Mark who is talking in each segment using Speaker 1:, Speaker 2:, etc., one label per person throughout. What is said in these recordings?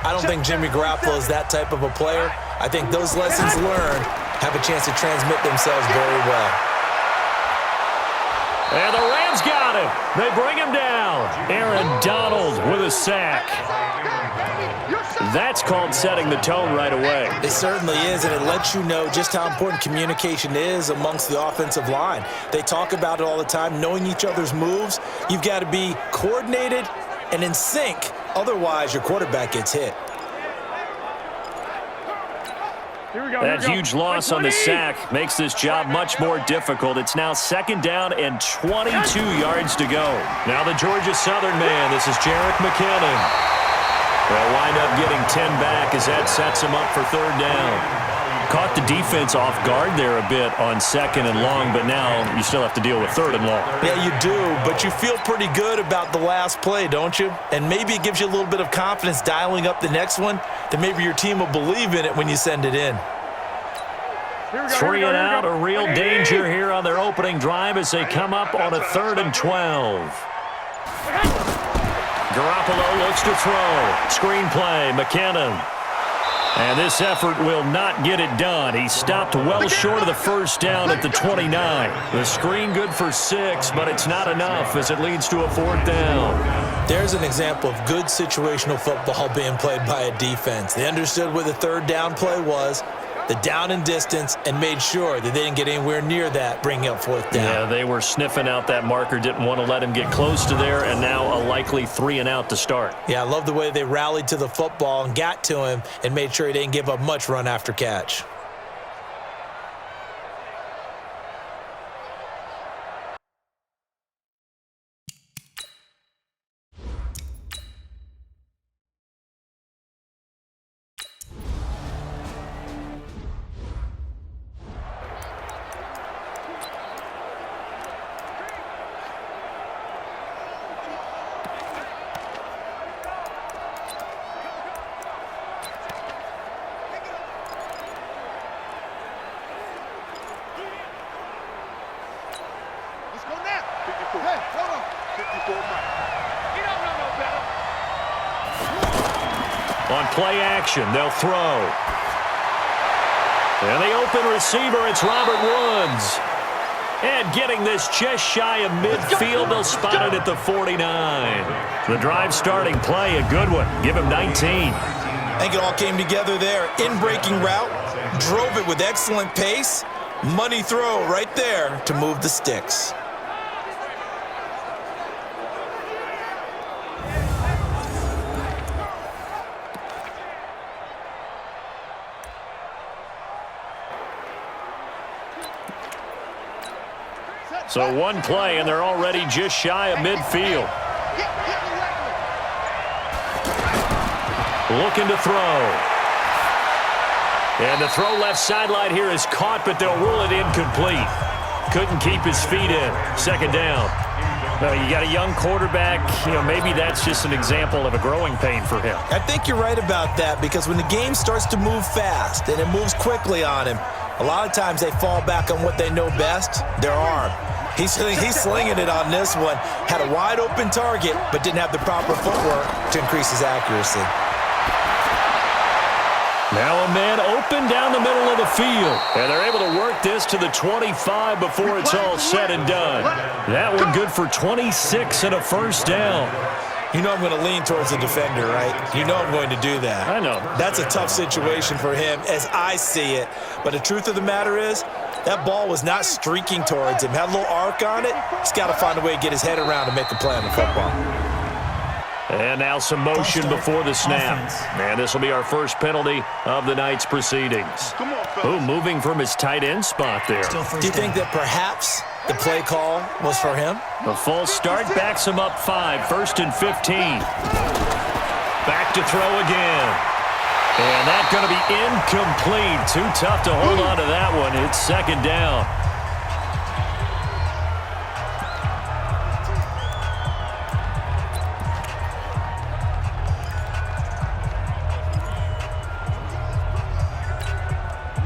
Speaker 1: I don't think Jimmy Garoppolo is that type of a player. I think those lessons learned have a chance to transmit themselves very well.
Speaker 2: And the Rams got him. They bring him down. Aaron Donald with a sack. That's called setting the tone right away.
Speaker 1: It certainly is, and it lets you know just how important communication is amongst the offensive line. They talk about it all the time, knowing each other's moves. You've got to be coordinated and in sync. Otherwise, your quarterback gets hit.
Speaker 2: That huge loss on the sack makes this job much more difficult. It's now 2nd down and 22 yards to go. Now the Georgia Southern man, this is Jerick McKinnon. They'll wind up getting 10 back as that sets him up for 3rd down. Caught the defense off guard there a bit on 2nd and long, but now you still have to deal with 3rd and long.
Speaker 1: Yeah, you do, but you feel pretty good about the last play, don't you? And maybe it gives you a little bit of confidence dialing up the next one, that maybe your team will believe in it when you send it in.
Speaker 2: 3 and out, a real danger here on their opening drive as they come up on a 3rd and 12. Garoppolo looks to throw. Screen play, McKinnon. And this effort will not get it done. He stopped well short of the 1st down at the 29. The screen good for 6, but it's not enough as it leads to a 4th down.
Speaker 1: There's an example of good situational football being played by a defense. They understood where the 3rd down play was, the down and distance, and made sure that they didn't get anywhere near that, bringing up 4th down.
Speaker 2: Yeah, they were sniffing out that marker, didn't want to let him get close to there, and now a likely 3 and out to start.
Speaker 1: Yeah, I love the way they rallied to the football and got to him and made sure he didn't give up much run after catch.
Speaker 2: On play action, they'll throw. And the open receiver, it's Robert Woods. And getting this just shy of midfield, they'll spot it at the 49. The drive starting play, a good one. Give him 19.
Speaker 1: I think it all came together there. In-breaking route, drove it with excellent pace. Money throw right there to move the sticks.
Speaker 2: So one play, and they're already just shy of midfield. Looking to throw. And the throw left sideline here is caught, but they'll rule it incomplete. Couldn't keep his feet in. 2nd down. You got a young quarterback. Maybe that's just an example of a growing pain for him.
Speaker 1: I think you're right about that, because when the game starts to move fast and it moves quickly on him, a lot of times they fall back on what they know best, their arm. He's slinging it on this one. Had a wide open target, but didn't have the proper footwork to increase his accuracy.
Speaker 2: Now a man open down the middle of the field. And they're able to work this to the 25 before it's all said and done. That one good for 26 and a 1st down.
Speaker 1: You know I'm going to lean towards the defender, right? You know I'm going to do that.
Speaker 2: I know.
Speaker 1: That's a tough situation for him as I see it. But the truth of the matter is, that ball was not streaking towards him. Had a little arc on it. He's got to find a way to get his head around and make a play on the football.
Speaker 2: And now some motion before the snap. And this will be our first penalty of the night's proceedings. Ooh, moving from his tight end spot there.
Speaker 1: Do you think that perhaps the play call was for him?
Speaker 2: The full start backs him up 5, 1st and 15. Back to throw again. And that's going to be incomplete. Too tough to hold on to that one. It's 2nd down.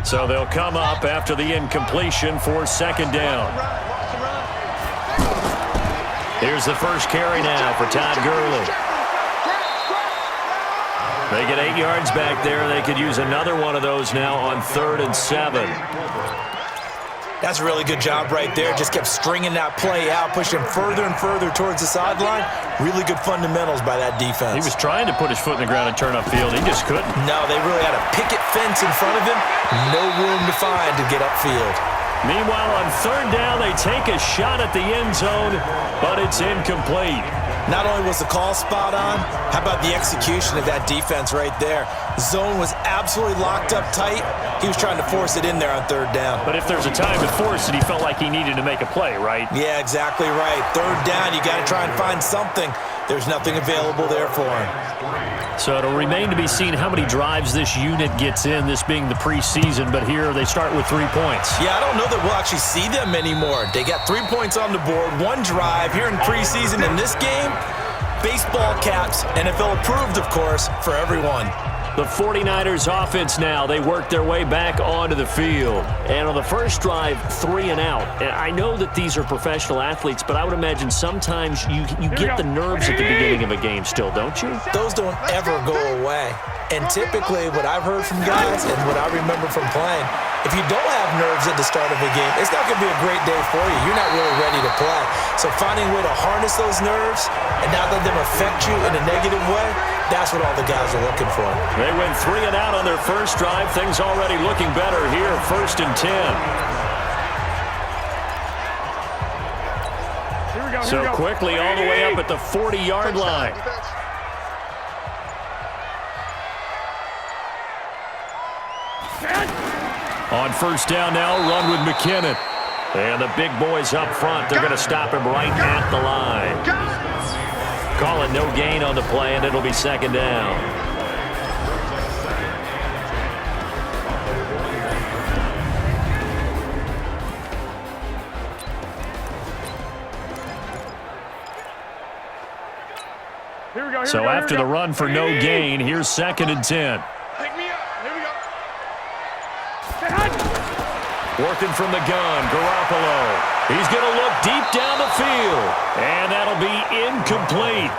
Speaker 2: So they'll come up after the incompletion for 2nd down. Here's the first carry now for Todd Gurley. They get 8 yards back there. They could use another one of those now on 3rd and 7.
Speaker 1: That's a really good job right there. Just kept stringing that play out, pushing further and further towards the sideline. Really good fundamentals by that defense.
Speaker 2: He was trying to put his foot in the ground and turn upfield. He just couldn't.
Speaker 1: No, they really had a picket fence in front of him. No room to find to get upfield.
Speaker 2: Meanwhile, on 3rd down, they take a shot at the end zone, but it's incomplete.
Speaker 1: Not only was the call spot on, how about the execution of that defense right there? Zone was absolutely locked up tight. He was trying to force it in there on 3rd down.
Speaker 2: But if there's a time to force it, he felt like he needed to make a play, right?
Speaker 1: Yeah, exactly right. 3rd down, you got to try and find something. There's nothing available there for him.
Speaker 2: So it'll remain to be seen how many drives this unit gets in, this being the preseason, but here they start with 3 points.
Speaker 1: Yeah, I don't know that we'll actually see them anymore. They got 3 points on the board, 1 drive here in preseason. In this game, baseball caps, NFL approved, of course, for everyone.
Speaker 2: The 49ers offense now, they work their way back onto the field. And on the first drive, 3 and out. And I know that these are professional athletes, but I would imagine sometimes you get the nerves at the beginning of a game still, don't you?
Speaker 1: Those don't ever go away. And typically what I've heard from guys and what I remember from playing, if you don't have nerves at the start of a game, it's not going to be a great day for you. You're not really ready to play. So finding a way to harness those nerves and not let them affect you in a negative way, that's what all the guys are looking for.
Speaker 2: They went 3 and out on their first drive. Things already looking better here, 1st and 10. So quickly all the way up at the 40-yard line. On 1st down now, run with McKinnon. And the big boys up front, they're going to stop him right at the line. Call it no gain on the play, and it'll be 2nd down. So after the run for no gain, here's 2nd and 10. Working from the gun, Garoppolo. He's going to look deep down the field, and that'll be incomplete.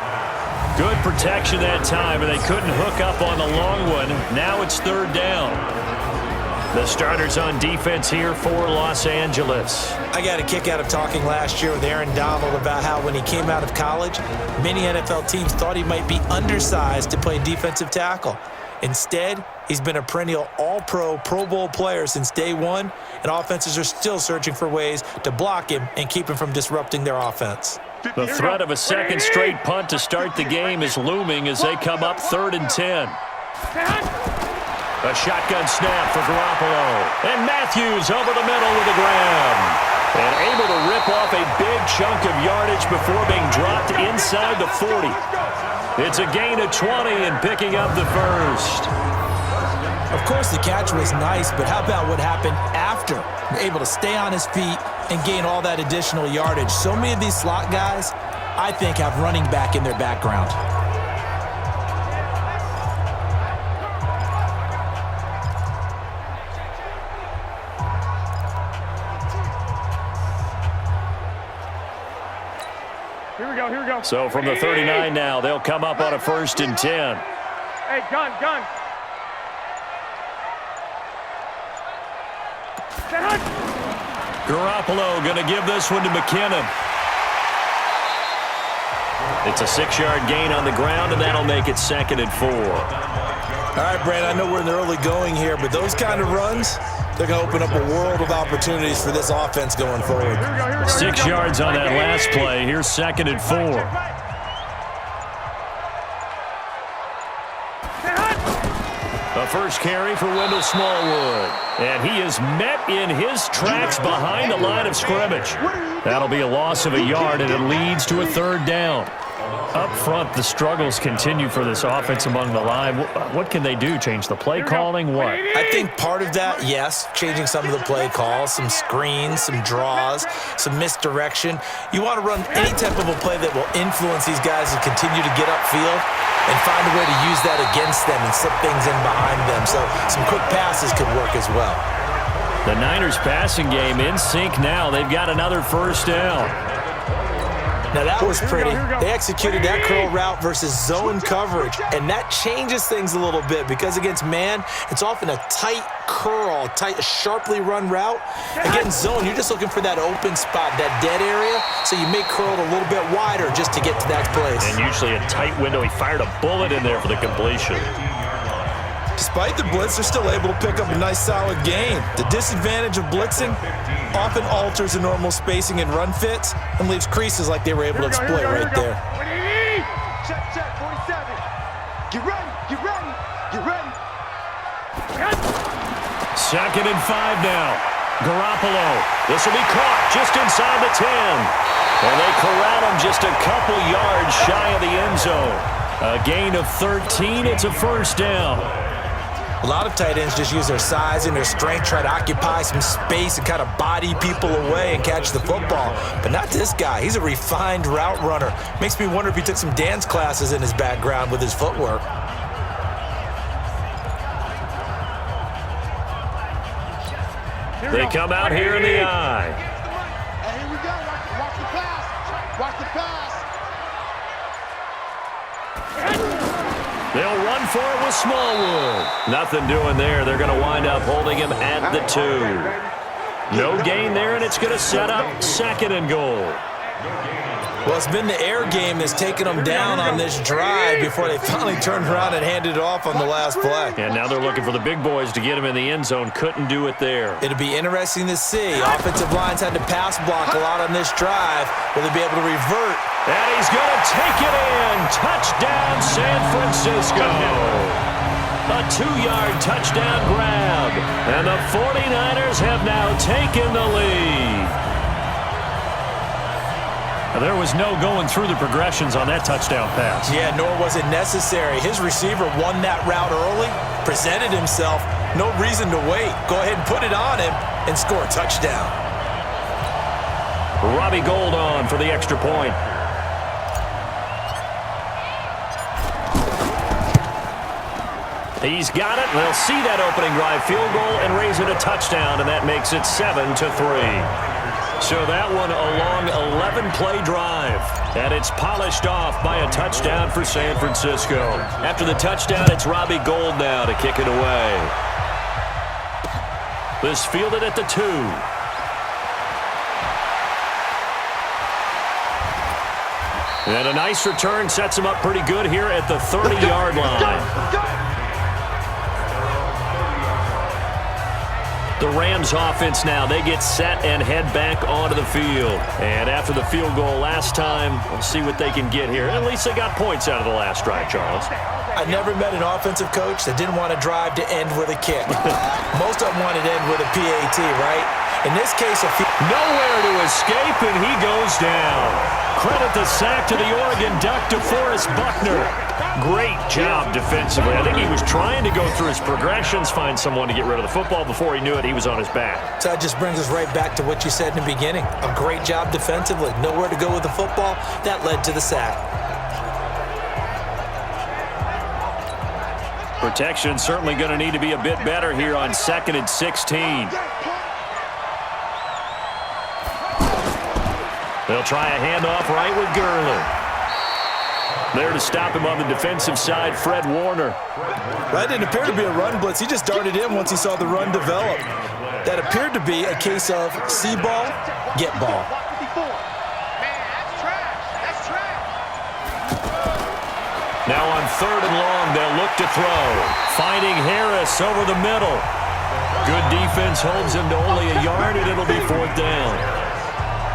Speaker 2: Good protection that time, and they couldn't hook up on the long one. Now it's 3rd down. The starters on defense here for Los Angeles.
Speaker 1: I got a kick out of talking last year with Aaron Donald about how when he came out of college, many NFL teams thought he might be undersized to play defensive tackle. Instead, he's been a perennial All-Pro, Pro Bowl player since day one, and offenses are still searching for ways to block him and keep him from disrupting their offense.
Speaker 2: The threat of a second straight punt to start the game is looming as they come up 3rd and 10. A shotgun snap for Garoppolo. And Matthews over the middle with a grab. And able to rip off a big chunk of yardage before being dropped inside the 40. It's a gain of 20 and picking up the first.
Speaker 1: Of course, the catch was nice, but how about what happened after? Able to stay on his feet and gain all that additional yardage. So many of these slot guys, I think, have running back in their background.
Speaker 3: Here we go.
Speaker 2: So from the 39 now, they'll come up on a 1st and 10.
Speaker 3: Hey, gun.
Speaker 2: Garoppolo going to give this one to McKinnon. It's a 6-yard gain on the ground, and that'll make it 2nd and 4.
Speaker 1: All right, Brad, I know we're in the early going here, but those kind of runs, they're going to open up a world of opportunities for this offense going forward.
Speaker 2: 6 yards on that last play. Here's 2nd and 4. The first carry for Wendell Smallwood. And he is met in his tracks behind the line of scrimmage. That'll be a loss of a yard, and it leads to a 3rd down. Up front, the struggles continue for this offense among the line. What can they do? Change the play calling? What?
Speaker 1: I think part of that, yes, changing some of the play calls, some screens, some draws, some misdirection. You want to run any type of a play that will influence these guys to continue to get upfield and find a way to use that against them and slip things in behind them. So some quick passes could work as well.
Speaker 2: The Niners passing game in sync now. They've got another 1st down.
Speaker 1: Now that was pretty. They executed that curl route versus zone coverage, and that changes things a little bit because against man, it's often a tight curl, sharply run route. Against zone, you're just looking for that open spot, that dead area, so you may curl it a little bit wider just to get to that place.
Speaker 2: And usually a tight window. He fired a bullet in there for the completion.
Speaker 1: Despite the blitz, they're still able to pick up a nice, solid gain. The disadvantage of blitzing often alters the normal spacing and run fits and leaves creases like they were able to exploit right there.
Speaker 4: Check, 47. Get ready, get ready, get ready.
Speaker 2: 2nd and 5 now. Garoppolo. This will be caught just inside the 10. And they corral him just a couple yards shy of the end zone. A gain of 13. It's a first down.
Speaker 1: A lot of tight ends just use their size and their strength, try to occupy some space and kind of body people away and catch the football. But not this guy. He's a refined route runner. Makes me wonder if he took some dance classes in his background with his footwork.
Speaker 2: They come out here in the eye.
Speaker 4: And here we go. Watch the pass. Watch the pass.
Speaker 2: They'll run for it with Smallwood. Nothing doing there. They're going to wind up holding him at the 2. No gain there, and it's going to set up 2nd and goal.
Speaker 1: Well, it's been the air game that's taken them down on this drive before they finally turned around and handed it off on the last play.
Speaker 2: And now they're looking for the big boys to get him in the end zone. Couldn't do it there.
Speaker 1: It'll be interesting to see. Offensive lines had to pass block a lot on this drive. Will they be able to revert?
Speaker 2: And he's going to take it in. Touchdown, San Francisco. A 2-yard touchdown grab. And the 49ers have now taken the lead. There was no going through the progressions on that touchdown pass.
Speaker 1: Yeah, nor was it necessary. His receiver won that route early, presented himself. No reason to wait. Go ahead and put it on him and score a touchdown.
Speaker 2: Robbie Gould on for the extra point. He's got it. They'll see that opening drive field goal and raise it a touchdown, and that makes it 7-3. So that one a long 11-play drive. And it's polished off by a touchdown for San Francisco. After the touchdown, it's Robbie Gould now to kick it away. This fielded at the 2. And a nice return sets him up pretty good here at the 30-yard line. The Rams offense now, they get set and head back onto the field. And after the field goal last time, we'll see what they can get here. At least they got points out of the last drive, Charles.
Speaker 1: I never met an offensive coach that didn't want to drive to end with a kick. Most of them wanted to end with a PAT, right? In this case,
Speaker 2: nowhere to escape, and he goes down. Credit the sack to the Oregon Duck, DeForest Buckner. Great job defensively. I think he was trying to go through his progressions, find someone to get rid of the football. Before he knew it, he was on his back.
Speaker 1: So that just brings us right back to what you said in the beginning. A great job defensively. Nowhere to go with the football. That led to the sack.
Speaker 2: Protection certainly going to need to be a bit better here on 2nd and 16. They'll try a handoff right with Gurley. There to stop him on the defensive side, Fred Warner.
Speaker 1: That didn't appear to be a run blitz. He just darted in once he saw the run develop. That appeared to be a case of see ball, get ball.
Speaker 2: Now on 3rd and long, they'll look to throw. Finding Harris over the middle. Good defense holds him to only a yard, and it'll be 4th down.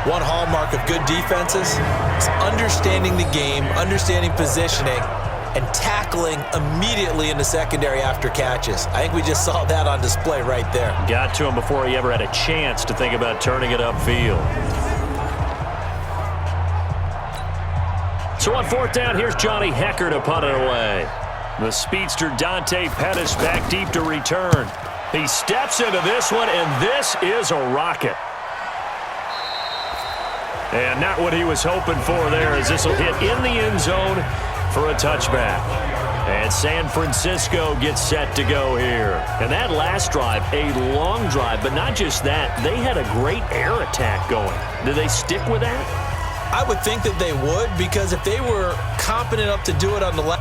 Speaker 1: One hallmark of good defenses is understanding the game, understanding positioning, and tackling immediately in the secondary after catches. I think we just saw that on display right there.
Speaker 2: Got to him before he ever had a chance to think about turning it upfield. So on 4th down, here's Johnny Hecker to punt it away. The speedster Dante Pettis back deep to return. He steps into this one, and this is a rocket. And not what he was hoping for there, as this will hit in the end zone for a touchback. And San Francisco gets set to go here. And that last drive, a long drive, but not just that. They had a great air attack going. Do they stick with that?
Speaker 1: I would think that they would, because if they were competent enough to do it on the last